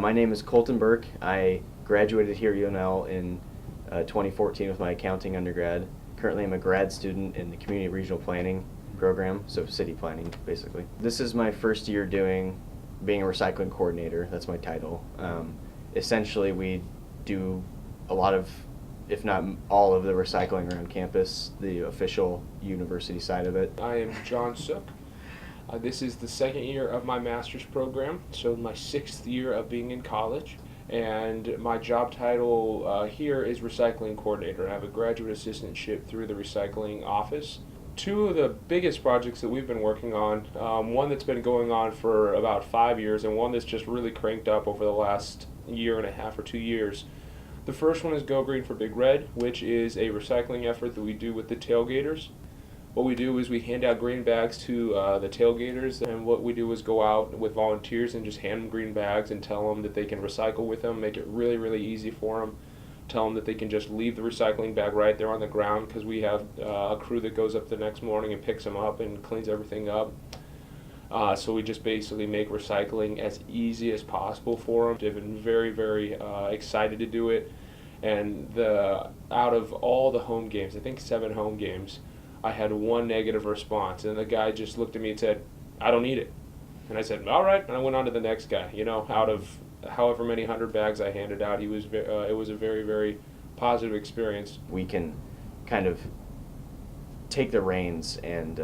My name is Colton Burke. I graduated here at UNL in 2014 with my accounting undergrad. Currently I'm a grad student in the community regional planning program, so city planning basically. This is my first year being a recycling coordinator. That's my title. Essentially we do a lot of, if not all of the recycling around campus, the official university side of it. I am John Sook. This is the second year of my master's program, so my 6th year of being in college. And my job title here is recycling coordinator. I have a graduate assistantship through the recycling office. Two of the biggest projects that we've been working on, one that's been going on for about 5 years and one that's just really cranked up over the last year and a half or 2 years. The first one is Go Green for Big Red, which is a recycling effort that we do with the tailgaters. What we do is we hand out green bags to the tailgaters, and what we do is go out with volunteers and just hand them green bags and tell them that they can recycle with them, make it really, really easy for them. Tell them that they can just leave the recycling bag right there on the ground, because we have a crew that goes up the next morning and picks them up and cleans everything up. So we just basically make recycling as easy as possible for them. They've been very, very excited to do it. And out of all the home games, I think 7 home games, I had 1 negative response, and the guy just looked at me and said, "I don't need it." And I said, "All right," and I went on to the next guy. You know, out of however many 100 bags I handed out, it was a very, very positive experience. We can kind of take the reins and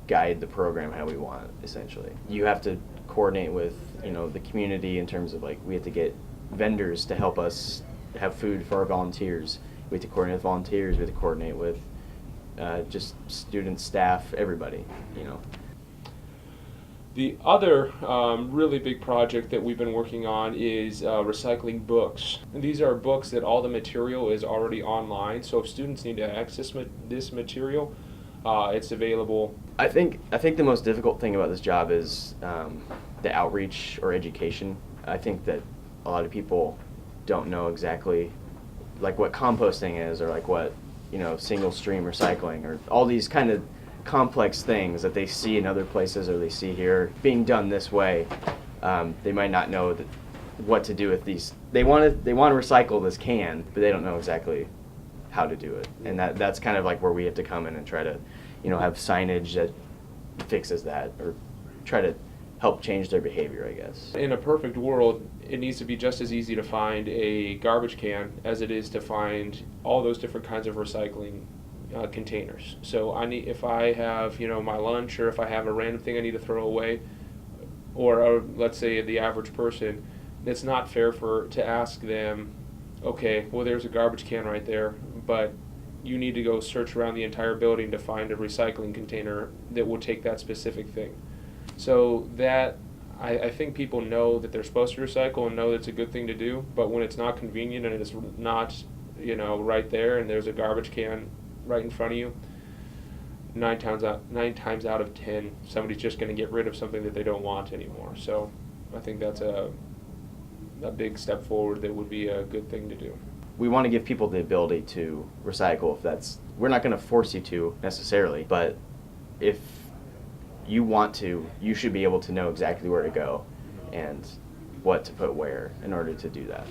guide the program how we want, essentially. You have to coordinate with, the community in terms of, like, we have to get vendors to help us have food for our volunteers. We have to coordinate with volunteers, we have to coordinate with just students, staff, everybody, The other really big project that we've been working on is recycling books. And these are books that all the material is already online, so if students need to access this material, it's available. I think the most difficult thing about this job is the outreach or education. I think that a lot of people don't know exactly like what composting is, or like what single stream recycling, or all these kind of complex things that they see in other places or they see here being done this way. They might not know what to do with these. They want to recycle this can, but they don't know exactly how to do it. And that's kind of like where we have to come in and try to have signage that fixes that, or try to help change their behavior, I guess. In a perfect world, it needs to be just as easy to find a garbage can as it is to find all those different kinds of recycling containers. So if I have my lunch, or if I have a random thing I need to throw away, or let's say the average person, it's not fair to ask them, okay, well, there's a garbage can right there, but you need to go search around the entire building to find a recycling container that will take that specific thing. So that, I think people know that they're supposed to recycle and know that it's a good thing to do, but when it's not convenient and it's not, right there, and there's a garbage can right in front of you, 9 times out of 10, somebody's just going to get rid of something that they don't want anymore. So I think that's a big step forward that would be a good thing to do. We want to give people the ability to recycle. We're not going to force you to necessarily, but if you want to, you should be able to know exactly where to go and what to put where in order to do that.